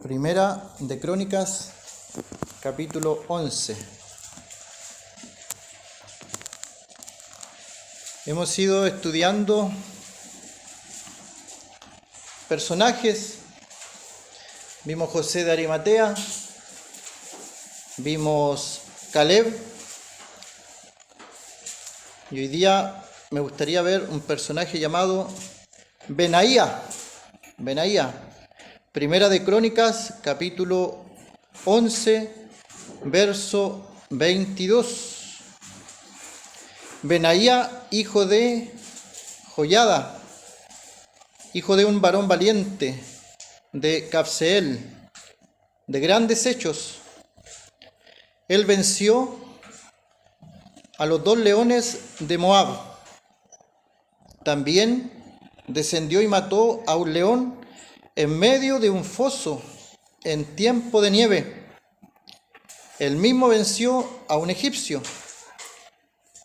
Primera de Crónicas, capítulo 11. Hemos ido estudiando personajes. Vimos José de Arimatea, vimos Caleb, y hoy día me gustaría ver un personaje llamado Benaía. Primera de Crónicas, capítulo 11, verso 22. Benaía, hijo de Joiada, hijo de un varón valiente, de Cabseel, de grandes hechos. Él venció a los 2 leones de Moab. También descendió y mató a un león en medio de un foso en tiempo de nieve. Él mismo venció a un egipcio,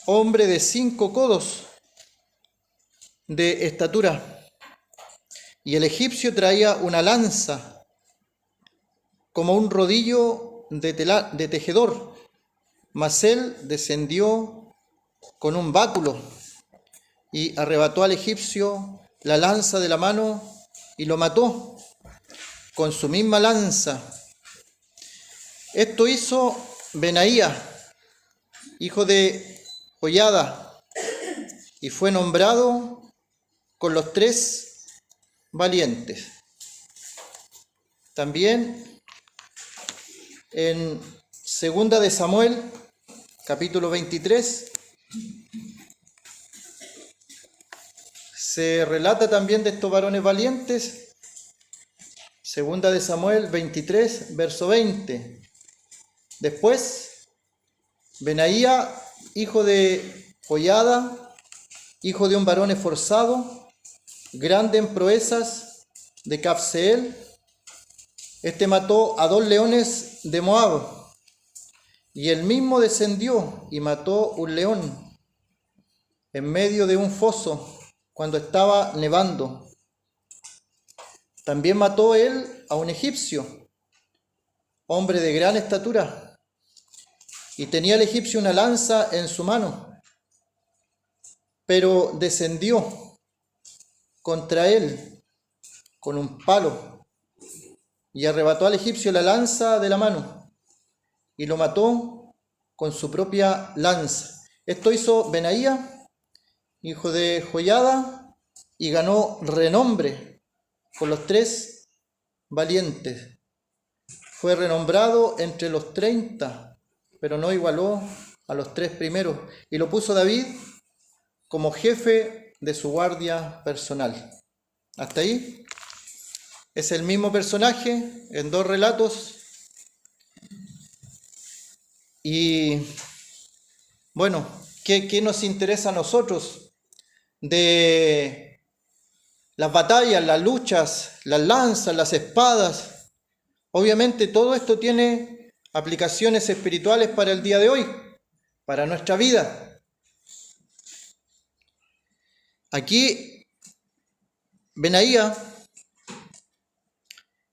hombre de 5 codos de estatura, y el egipcio traía una lanza como un rodillo de tejedor, mas él descendió con un báculo y arrebató al egipcio la lanza de la mano y lo mató con su misma lanza. Esto hizo Benaía, hijo de Joiada, y fue nombrado con los 3 valientes. También en Segunda de Samuel, capítulo 23, se relata también de estos varones valientes. Segunda de Samuel 23, verso 20. Después, Benaía, hijo de Joiada, hijo de un varón esforzado, grande en proezas, de Cabseel, mató a 2 leones de Moab, y él mismo descendió y mató un león en medio de un foso cuando estaba nevando. También mató él a un egipcio, hombre de gran estatura, y tenía el egipcio una lanza en su mano, pero descendió contra él con un palo y arrebató al egipcio la lanza de la mano y lo mató con su propia lanza. Esto hizo Benaía, hijo de Joiada, y ganó renombre con los 3 valientes. Fue renombrado entre los 30, pero no igualó a los 3 primeros, y lo puso David como jefe de su guardia personal. Hasta ahí es el mismo personaje en 2 relatos. Y bueno, ¿qué nos interesa a nosotros de las batallas, las luchas, las lanzas, las espadas? Obviamente todo esto tiene aplicaciones espirituales para el día de hoy, para nuestra vida. Aquí Benaía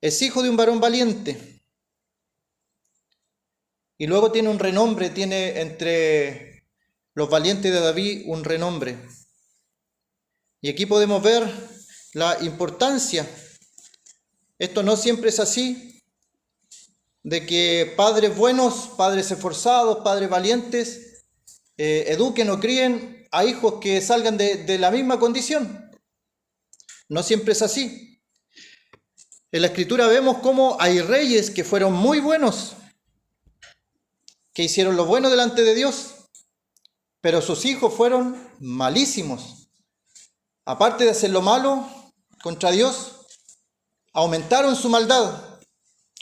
es hijo de un varón valiente y luego tiene un renombre, tiene entre los valientes de David un renombre. Y aquí podemos ver la importancia. Esto no siempre es así, de que padres buenos, padres esforzados, padres valientes, eduquen o críen a hijos que salgan de la misma condición. No siempre es así. En la Escritura vemos cómo hay reyes que fueron muy buenos, que hicieron lo bueno delante de Dios, pero sus hijos fueron malísimos. Aparte de hacer lo malo contra Dios, aumentaron su maldad.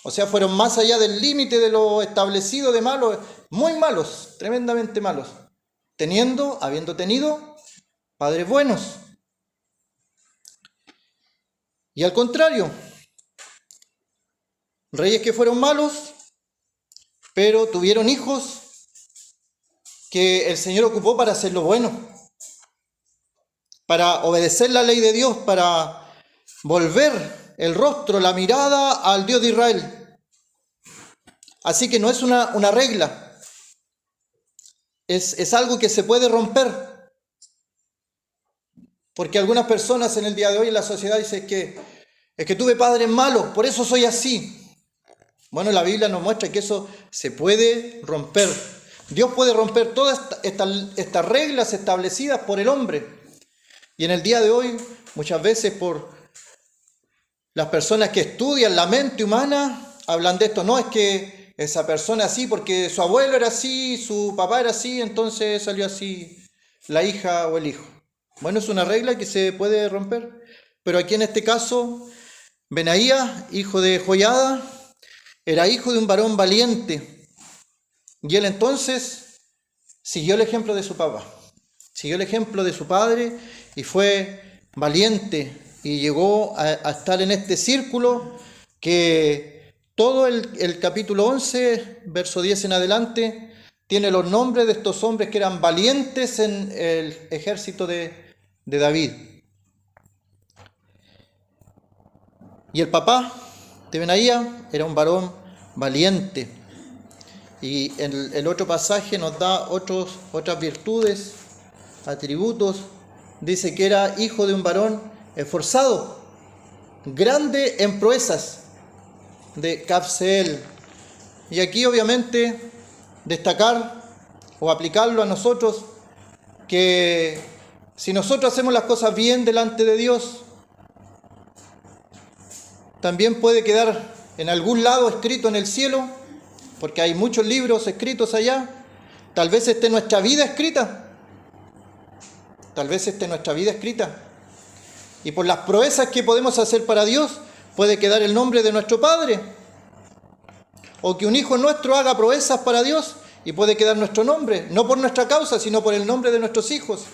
O sea, fueron más allá del límite de lo establecido de malos, muy malos, tremendamente malos, habiendo tenido padres buenos. Y al contrario, reyes que fueron malos, pero tuvieron hijos que el Señor ocupó para hacer lo bueno, para obedecer la ley de Dios, para volver el rostro, la mirada al Dios de Israel. Así que no es una regla, es algo que se puede romper. Porque algunas personas en el día de hoy en la sociedad dicen es que tuve padres malos, por eso soy así. Bueno, la Biblia nos muestra que eso se puede romper. Dios puede romper todas estas reglas establecidas por el hombre. Y en el día de hoy, muchas veces por las personas que estudian la mente humana, hablan de esto. No, es que esa persona así porque su abuelo era así, su papá era así, entonces salió así la hija o el hijo. Bueno, es una regla que se puede romper. Pero aquí en este caso, Benaías, hijo de Joiada, era hijo de un varón valiente. Y él entonces siguió el ejemplo de su papá. Siguió el ejemplo de su padre y fue valiente y llegó a estar en este círculo que todo el capítulo 11, verso 10 en adelante, tiene los nombres de estos hombres que eran valientes en el ejército de David. Y el papá de Benaías era un varón valiente. Y el otro pasaje nos da otras virtudes, atributos. Dice que era hijo de un varón esforzado, grande en proezas, de Cabseel. Y aquí obviamente destacar o aplicarlo a nosotros, que si nosotros hacemos las cosas bien delante de Dios, también puede quedar en algún lado escrito en el cielo, porque hay muchos libros escritos allá. Tal vez esté nuestra vida escrita. Tal vez esté nuestra vida escrita. Y por las proezas que podemos hacer para Dios, puede quedar el nombre de nuestro Padre. O que un hijo nuestro haga proezas para Dios y puede quedar nuestro nombre. No por nuestra causa, sino por el nombre de nuestros hijos.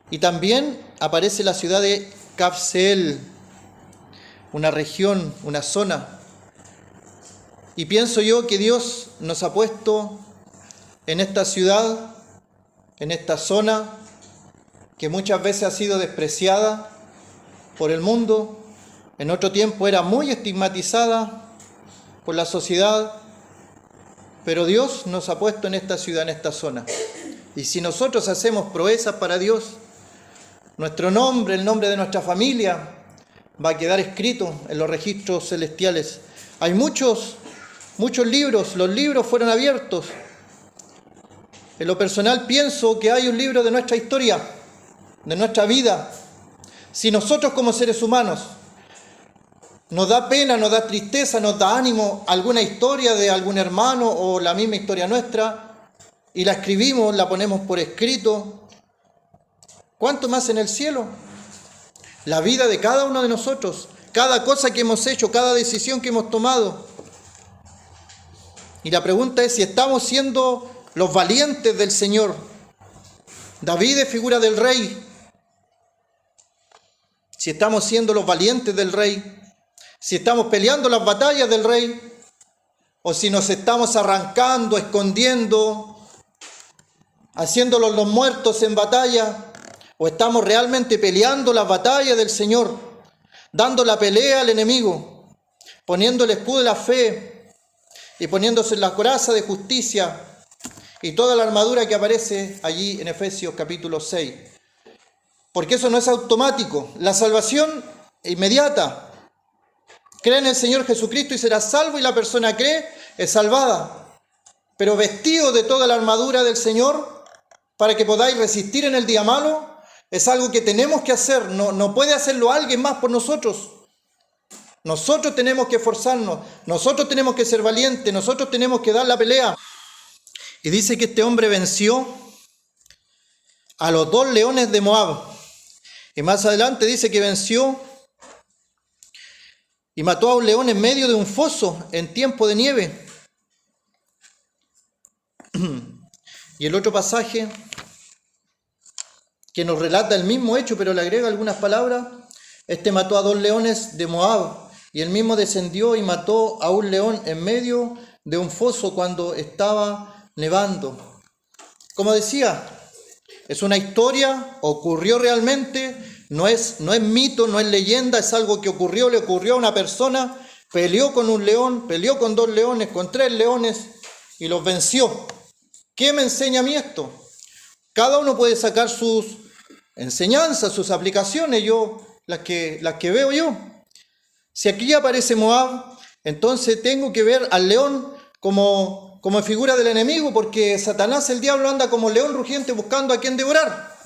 Y también aparece la ciudad de Cabseel, una región, una zona. Y pienso yo que Dios nos ha puesto en esta ciudad, en esta zona, que muchas veces ha sido despreciada por el mundo, en otro tiempo era muy estigmatizada por la sociedad, pero Dios nos ha puesto en esta ciudad, en esta zona. Y si nosotros hacemos proezas para Dios, nuestro nombre, el nombre de nuestra familia, va a quedar escrito en los registros celestiales. Hay muchos libros, los libros fueron abiertos. En lo personal pienso que hay un libro de nuestra historia, de nuestra vida. Si nosotros como seres humanos nos da pena, nos da tristeza, nos da ánimo alguna historia de algún hermano o la misma historia nuestra, y la escribimos, la ponemos por escrito, ¿cuánto más en el cielo? La vida de cada uno de nosotros, cada cosa que hemos hecho, cada decisión que hemos tomado. Y la pregunta es si estamos siendo los valientes del Señor. David es figura del rey. Si estamos siendo los valientes del rey, si estamos peleando las batallas del rey, o si nos estamos arrancando, escondiendo, haciéndolos los muertos en batalla, o estamos realmente peleando las batallas del Señor, dando la pelea al enemigo, poniendo el escudo de la fe y poniéndose la coraza de justicia y toda la armadura que aparece allí en Efesios capítulo 6. Porque eso no es automático. La salvación es inmediata. Cree en el Señor Jesucristo y serás salvo, y la persona cree, es salvada. Pero vestido de toda la armadura del Señor, para que podáis resistir en el día malo, es algo que tenemos que hacer. No puede hacerlo alguien más por nosotros. Nosotros tenemos que esforzarnos, nosotros tenemos que ser valientes, nosotros tenemos que dar la pelea. Y dice que este hombre venció a los 2 leones de Moab. Y más adelante dice que venció y mató a un león en medio de un foso en tiempo de nieve. Y el otro pasaje que nos relata el mismo hecho, pero le agrega algunas palabras. Este mató a 2 leones de Moab, y él mismo descendió y mató a un león en medio de un foso cuando estaba nevando. Como decía, es una historia, ocurrió realmente, No es mito, no es leyenda, es algo que ocurrió, le ocurrió a una persona, peleó con un león, peleó con 2 leones, con 3 leones y los venció. ¿Qué me enseña a mí esto? Cada uno puede sacar sus enseñanzas, sus aplicaciones, las que veo yo. Si aquí aparece Moab, entonces tengo que ver al león como figura del enemigo, porque Satanás, el diablo, anda como león rugiente buscando a quien devorar.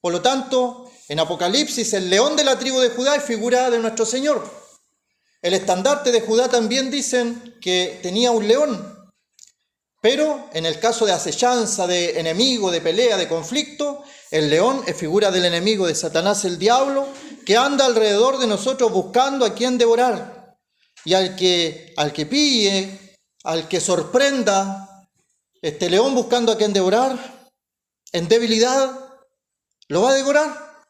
Por lo tanto, en Apocalipsis, el león de la tribu de Judá es figura de nuestro Señor. El estandarte de Judá también dicen que tenía un león. Pero en el caso de acechanza, de enemigo, de pelea, de conflicto, el león es figura del enemigo, de Satanás, el diablo, que anda alrededor de nosotros buscando a quien devorar. Y al que pille, al que sorprenda, este león buscando a quien devorar, en debilidad, lo va a devorar,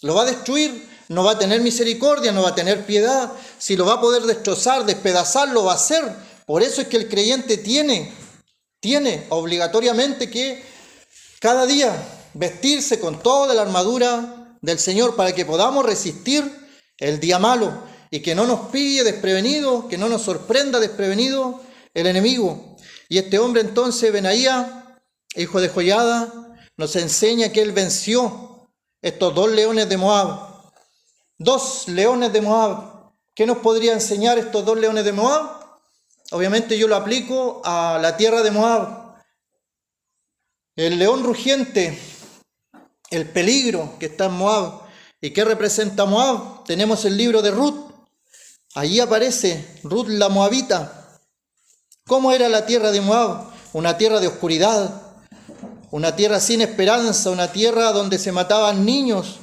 lo va a destruir, no va a tener misericordia, no va a tener piedad. Si lo va a poder destrozar, despedazar, lo va a hacer. Por eso es que el creyente tiene obligatoriamente que cada día vestirse con toda la armadura del Señor para que podamos resistir el día malo y que no nos pille desprevenido, que no nos sorprenda desprevenido el enemigo. Y este hombre entonces, Benaía, hijo de Joiada, nos enseña que él venció estos 2 leones de Moab. 2 leones de Moab. ¿Qué nos podría enseñar estos 2 leones de Moab? Obviamente yo lo aplico a la tierra de Moab. El león rugiente, el peligro que está en Moab. ¿Y qué representa Moab? Tenemos el libro de Ruth. Allí aparece Ruth la Moabita. ¿Cómo era la tierra de Moab? Una tierra de oscuridad, una tierra sin esperanza, una tierra donde se mataban niños,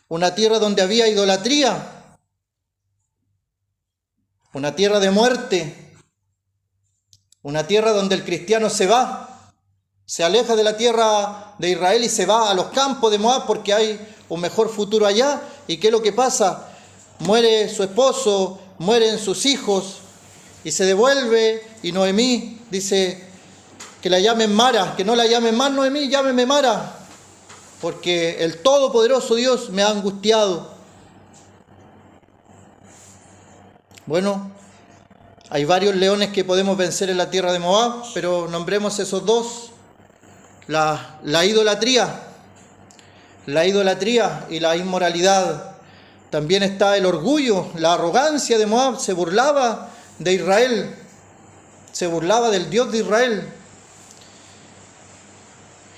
una tierra donde había idolatría, una tierra de muerte. Una tierra donde el cristiano se aleja de la tierra de Israel y se va a los campos de Moab porque hay un mejor futuro allá. ¿Y qué es lo que pasa? Muere su esposo, mueren sus hijos y se devuelve, y Noemí dice que la llamen Mara, que no la llamen más Noemí, llámeme Mara, porque el Todopoderoso Dios me ha angustiado. Bueno, hay varios leones que podemos vencer en la tierra de Moab, pero nombremos esos 2. La idolatría y la inmoralidad. También está el orgullo, la arrogancia de Moab. Se burlaba de Israel, se burlaba del Dios de Israel.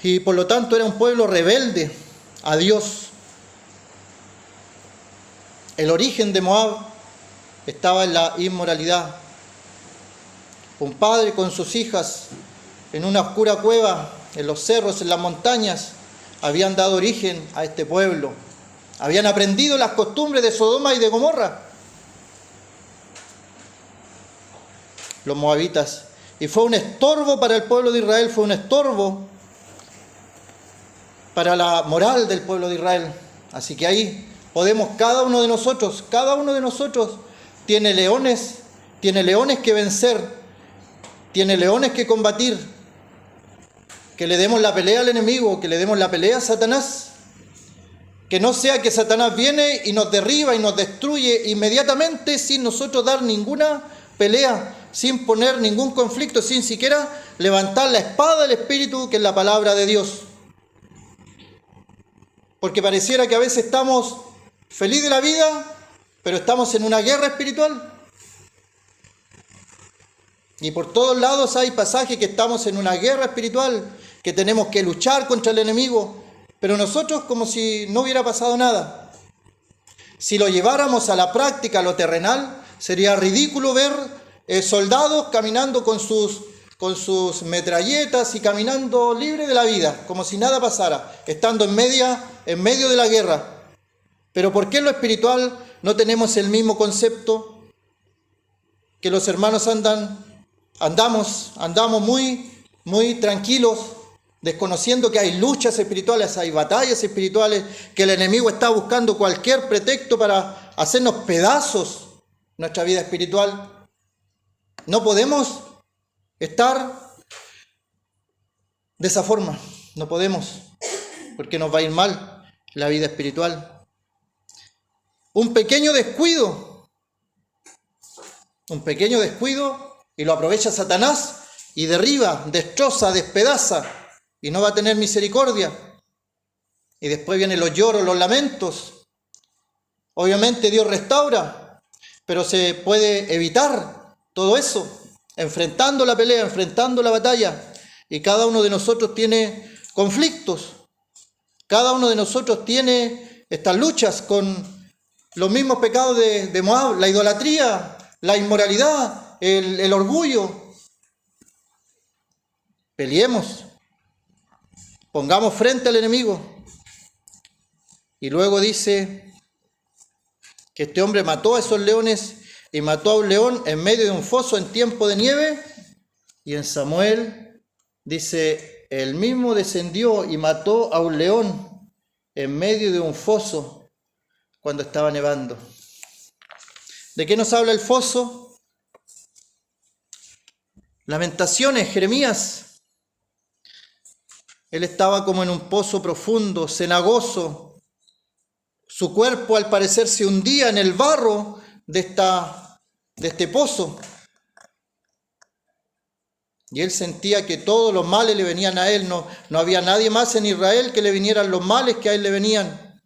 Y por lo tanto era un pueblo rebelde a Dios. El origen de Moab estaba en la inmoralidad. Un padre con sus hijas en una oscura cueva, en los cerros, en las montañas, habían dado origen a este pueblo. Habían aprendido las costumbres de Sodoma y de Gomorra, los moabitas. Y fue un estorbo para el pueblo de Israel, fue un estorbo para la moral del pueblo de Israel. Así que ahí podemos, cada uno de nosotros tiene leones que vencer, tiene leones que combatir, que le demos la pelea al enemigo, que le demos la pelea a Satanás. Que no sea que Satanás viene y nos derriba y nos destruye inmediatamente sin nosotros dar ninguna pelea, sin poner ningún conflicto, sin siquiera levantar la espada del Espíritu, que es la palabra de Dios. Porque pareciera que a veces estamos felices de la vida, pero estamos en una guerra espiritual. Y por todos lados hay pasajes que estamos en una guerra espiritual, que tenemos que luchar contra el enemigo, pero nosotros como si no hubiera pasado nada. Si lo lleváramos a la práctica, a lo terrenal, sería ridículo ver soldados caminando con sus metralletas y caminando libre de la vida, como si nada pasara, estando en medio de la guerra. Pero ¿por qué en lo espiritual no tenemos el mismo concepto? Que los hermanos andamos muy tranquilos, desconociendo que hay luchas espirituales, hay batallas espirituales, que el enemigo está buscando cualquier pretexto para hacernos pedazos nuestra vida espiritual. No podemos estar de esa forma, no podemos, porque nos va a ir mal la vida espiritual. un pequeño descuido y lo aprovecha Satanás y derriba, destroza, despedaza y no va a tener misericordia. Y después vienen los lloros, los lamentos. Obviamente Dios restaura, pero se puede evitar todo eso, enfrentando la pelea, enfrentando la batalla. Y cada uno de nosotros tiene conflictos. Cada uno de nosotros tiene estas luchas con los mismos pecados de Moab, la idolatría, la inmoralidad, el orgullo. Peleemos, pongamos frente al enemigo. Y luego dice que este hombre mató a esos leones y mató a un león en medio de un foso en tiempo de nieve. Y en Samuel dice, él mismo descendió y mató a un león en medio de un foso cuando estaba nevando. ¿De qué nos habla el foso? Lamentaciones, Jeremías. Él estaba como en un pozo profundo, cenagoso. Su cuerpo al parecer se hundía en el barro de este pozo. Y él sentía que todos los males le venían a él. No había nadie más en Israel que le vinieran los males que a él le venían.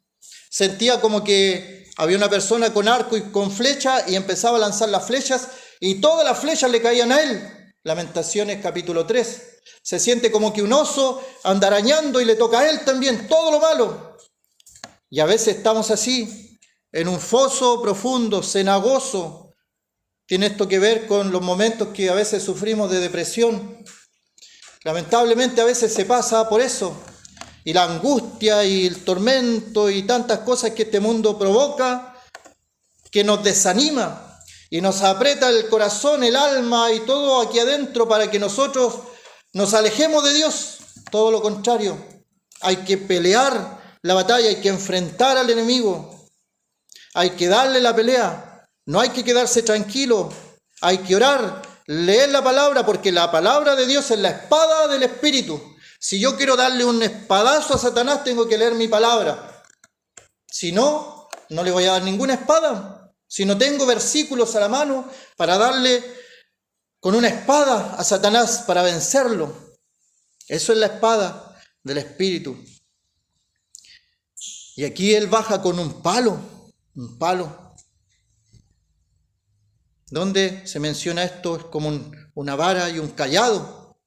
Sentía como que había una persona con arco y con flecha y empezaba a lanzar las flechas y todas las flechas le caían a él. Lamentaciones capítulo 3. Se siente como que un oso anda arañando y le toca a él también todo lo malo. Y a veces estamos así, en un foso profundo, cenagoso. Tiene esto que ver con los momentos que a veces sufrimos de depresión. Lamentablemente a veces se pasa por eso. Y la angustia y el tormento y tantas cosas que este mundo provoca, que nos desanima y nos aprieta el corazón, el alma y todo aquí adentro para que nosotros nos alejemos de Dios. Todo lo contrario, hay que pelear la batalla, hay que enfrentar al enemigo, hay que darle la pelea, no hay que quedarse tranquilo, hay que orar, leer la palabra, porque la palabra de Dios es la espada del Espíritu. Si yo quiero darle un espadazo a Satanás, tengo que leer mi palabra. Si no, no le voy a dar ninguna espada. Si no tengo versículos a la mano para darle con una espada a Satanás para vencerlo. Eso es la espada del Espíritu. Y aquí él baja con un palo. ¿Dónde se menciona esto? Es como una vara y un cayado.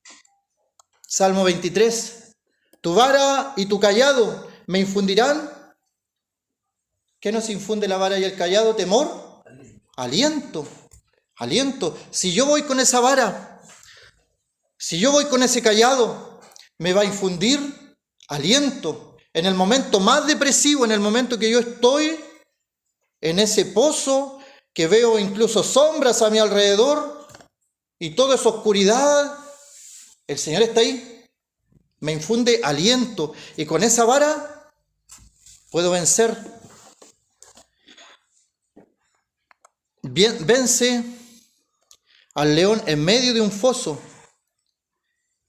Salmo 23. Tu vara y tu cayado me infundirán. ¿Qué nos infunde la vara y el cayado? ¿Temor? Aliento. Si yo voy con esa vara, si yo voy con ese cayado, me va a infundir aliento. En el momento más depresivo, en el momento que yo estoy en ese pozo, que veo incluso sombras a mi alrededor y toda esa oscuridad, el Señor está ahí, me infunde aliento y con esa vara puedo vencer. Vence al león en medio de un foso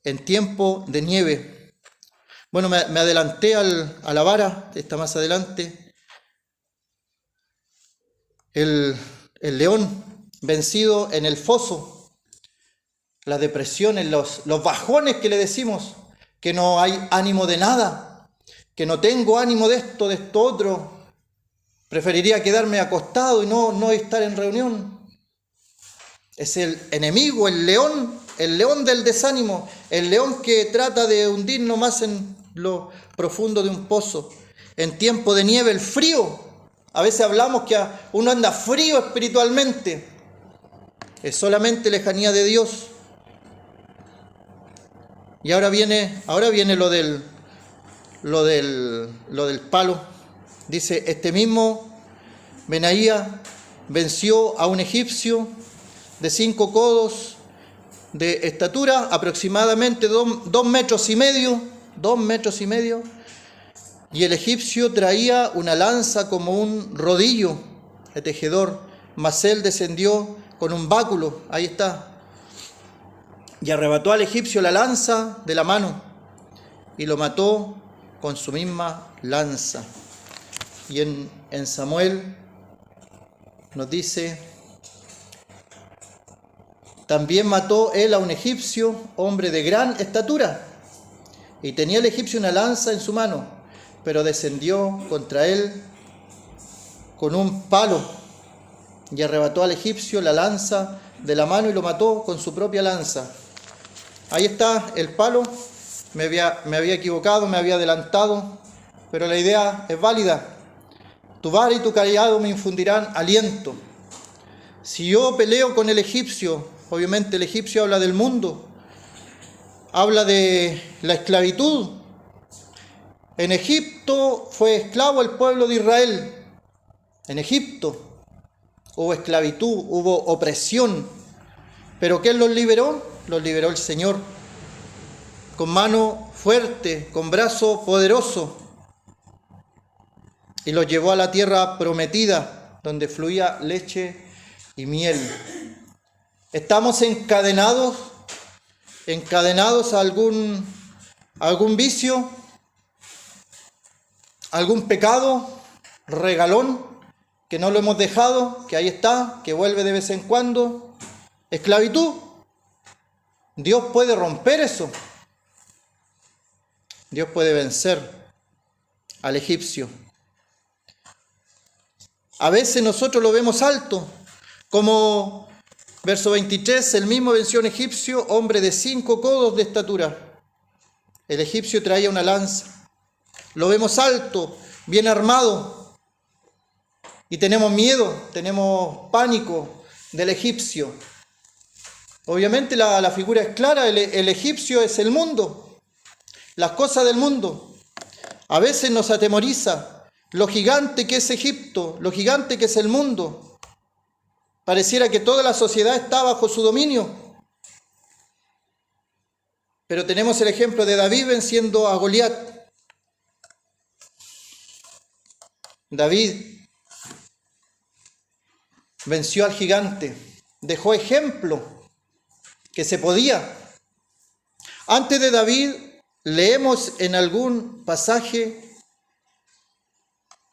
en tiempo de nieve. Bueno, me adelanté a la vara, está más adelante. El león vencido en el foso, las depresiones, los bajones que le decimos, que no hay ánimo de nada, que no tengo ánimo de esto otro. Preferiría quedarme acostado y no estar en reunión. Es el enemigo, el león del desánimo, el león que trata de hundirnos más en lo profundo de un pozo. En tiempo de nieve, el frío. A veces hablamos que uno anda frío espiritualmente. Es solamente lejanía de Dios. Y ahora viene lo del palo. Dice, este mismo Benaía venció a un egipcio de 5 codos de estatura, aproximadamente 2 metros y medio, y el egipcio traía una lanza como un rodillo de tejedor, mas él descendió con un báculo, ahí está, y arrebató al egipcio la lanza de la mano y lo mató con su misma lanza. Y en Samuel nos dice: también mató él a un egipcio, hombre de gran estatura, y tenía el egipcio una lanza en su mano, pero descendió contra él con un palo y arrebató al egipcio la lanza de la mano y lo mató con su propia lanza. Ahí está el palo. Me había equivocado, me había adelantado, pero la idea es válida. Tu vara y tu cayado me infundirán aliento. Si yo peleo con el egipcio, obviamente el egipcio habla del mundo, habla de la esclavitud. En Egipto fue esclavo el pueblo de Israel. En Egipto hubo esclavitud, hubo opresión. ¿Pero quién los liberó? Los liberó el Señor, con mano fuerte, con brazo poderoso, y los llevó a la tierra prometida, donde fluía leche y miel. ¿Estamos encadenados a algún vicio, algún pecado, regalón, que no lo hemos dejado, que ahí está, que vuelve de vez en cuando? Esclavitud. Dios puede romper eso. Dios puede vencer al egipcio. A veces nosotros lo vemos alto, como verso 23, el mismo venció a un egipcio, hombre de 5 codos de estatura. El egipcio traía una lanza. Lo vemos alto, bien armado, y tenemos miedo, tenemos pánico del egipcio. Obviamente la figura es clara, el egipcio es el mundo, las cosas del mundo. A veces nos atemoriza lo gigante que es Egipto, lo gigante que es el mundo. Pareciera que toda la sociedad está bajo su dominio. Pero tenemos el ejemplo de David venciendo a Goliat. David venció al gigante, dejó ejemplo que se podía. Antes de David, leemos en algún pasaje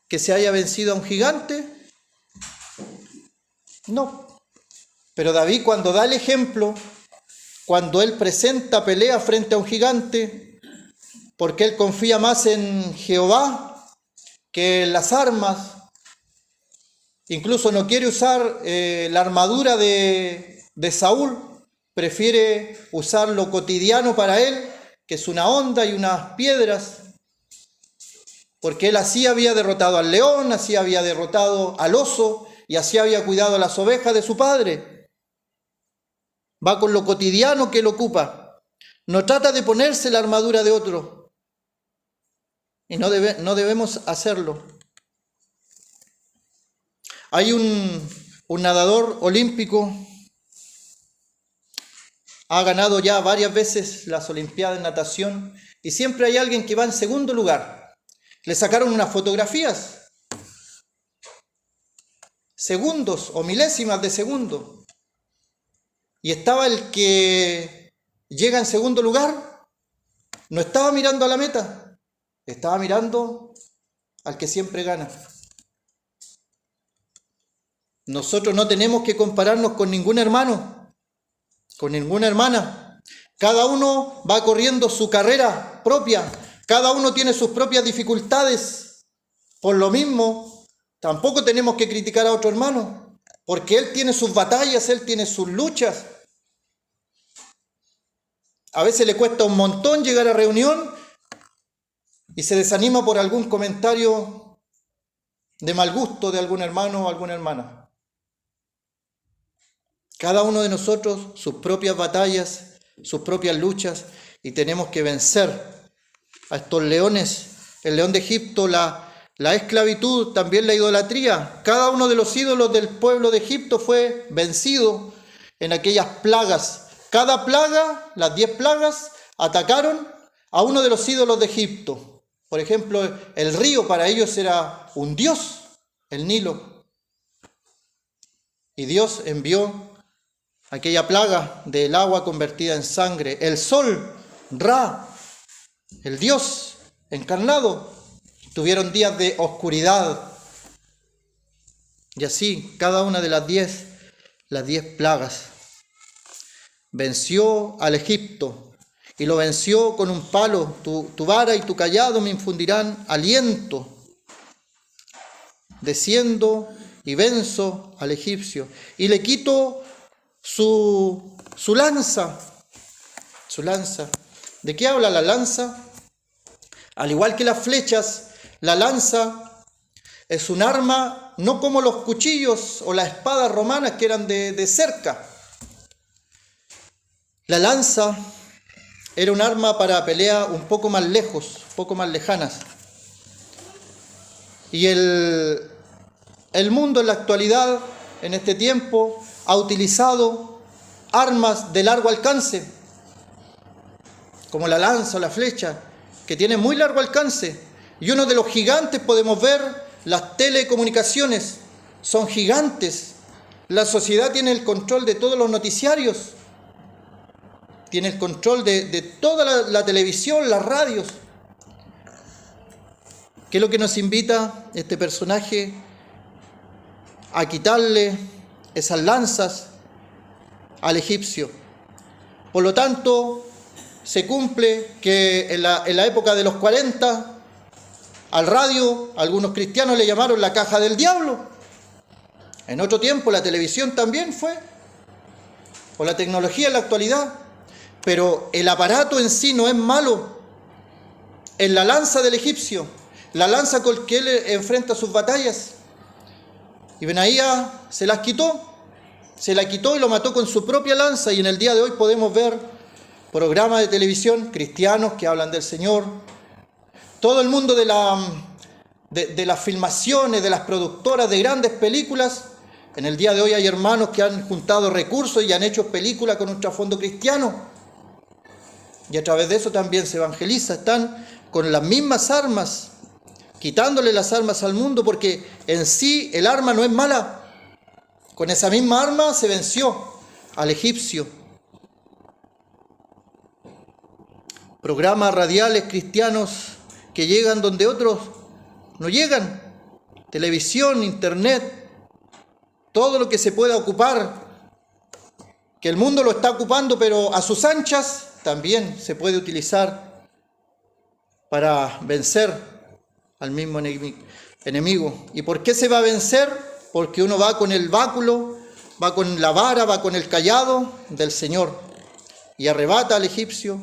que se haya vencido a un gigante. No. Pero David, cuando da el ejemplo, cuando él presenta pelea frente a un gigante, porque él confía más en Jehová que en las armas, incluso no quiere usar la armadura de Saúl, prefiere usar lo cotidiano para él, que es una honda y unas piedras, porque él así había derrotado al león, así había derrotado al oso, y así había cuidado a las ovejas de su padre. Va con lo cotidiano que él ocupa. No trata de ponerse la armadura de otro. Y no debemos hacerlo. Hay un nadador olímpico, ha ganado ya varias veces las Olimpiadas de natación, y siempre hay alguien que va en segundo lugar. Le sacaron unas fotografías, segundos o milésimas de segundo, y estaba el que llega en segundo lugar, no estaba mirando a la meta, estaba mirando al que siempre gana. Nosotros no tenemos que compararnos con ningún hermano, con ninguna hermana. Cada uno va corriendo su carrera propia, cada uno tiene sus propias dificultades. Por lo mismo, tampoco tenemos que criticar a otro hermano, porque él tiene sus batallas, él tiene sus luchas. A veces le cuesta un montón llegar a reunión y se desanima por algún comentario de mal gusto de algún hermano o alguna hermana. Cada uno de nosotros, sus propias batallas, sus propias luchas, y tenemos que vencer a estos leones. El león de Egipto, la esclavitud, también la idolatría. Cada uno de los ídolos del pueblo de Egipto fue vencido en aquellas plagas. Cada plaga, las 10 plagas, atacaron a uno de los ídolos de Egipto. Por ejemplo, el río para ellos era un dios, el Nilo. Y Dios envió aquella plaga del agua convertida en sangre. El sol, Ra, el Dios encarnado, tuvieron días de oscuridad. Y así, cada una de las 10 plagas. Venció al Egipto y lo venció con un palo. Tu vara y tu cayado me infundirán aliento. Desciendo y venzo al egipcio y le quito su lanza. Su lanza. ¿De qué habla la lanza? Al igual que las flechas, la lanza es un arma no como los cuchillos o las espadas romanas que eran de cerca. La lanza era un arma para pelea un poco más lejos, un poco más lejanas. Y el mundo en la actualidad, en este tiempo, ha utilizado armas de largo alcance, como la lanza o la flecha, que tienen muy largo alcance. Y uno de los gigantes podemos ver las telecomunicaciones. Son gigantes. La sociedad tiene el control de todos los noticiarios. Tiene el control de toda la televisión, las radios. ¿Qué es lo que nos invita este personaje? A quitarle esas lanzas al egipcio. Por lo tanto, se cumple que en la época de los 40, al radio, algunos cristianos le llamaron la caja del diablo. En otro tiempo la televisión también fue, o la tecnología en la actualidad. Pero el aparato en sí no es malo. Es la lanza del egipcio, la lanza con que él enfrenta sus batallas. Y Benaía se la quitó y lo mató con su propia lanza. Y en el día de hoy podemos ver programas de televisión cristianos que hablan del Señor. Todo el mundo de las filmaciones, de las productoras de grandes películas. En el día de hoy hay hermanos que han juntado recursos y han hecho películas con un trasfondo cristiano. Y a través de eso también se evangeliza. Están con las mismas armas, quitándole las armas al mundo, porque en sí el arma no es mala. Con esa misma arma se venció al egipcio. Programas radiales cristianos que llegan donde otros no llegan. Televisión, internet, todo lo que se pueda ocupar, que el mundo lo está ocupando, pero a sus anchas, también se puede utilizar para vencer al mismo enemigo. ¿Y por qué se va a vencer? Porque uno va con el báculo, va con la vara, va con el cayado del Señor y arrebata al egipcio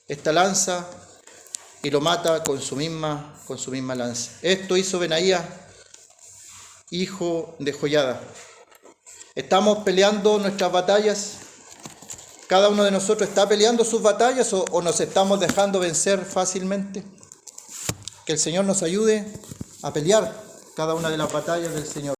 esta lanza y lo mata con su misma lanza. Esto hizo Benaía, hijo de Joiada. Estamos peleando nuestras batallas. ¿Cada uno de nosotros está peleando sus batallas o nos estamos dejando vencer fácilmente? Que el Señor nos ayude a pelear cada una de las batallas del Señor.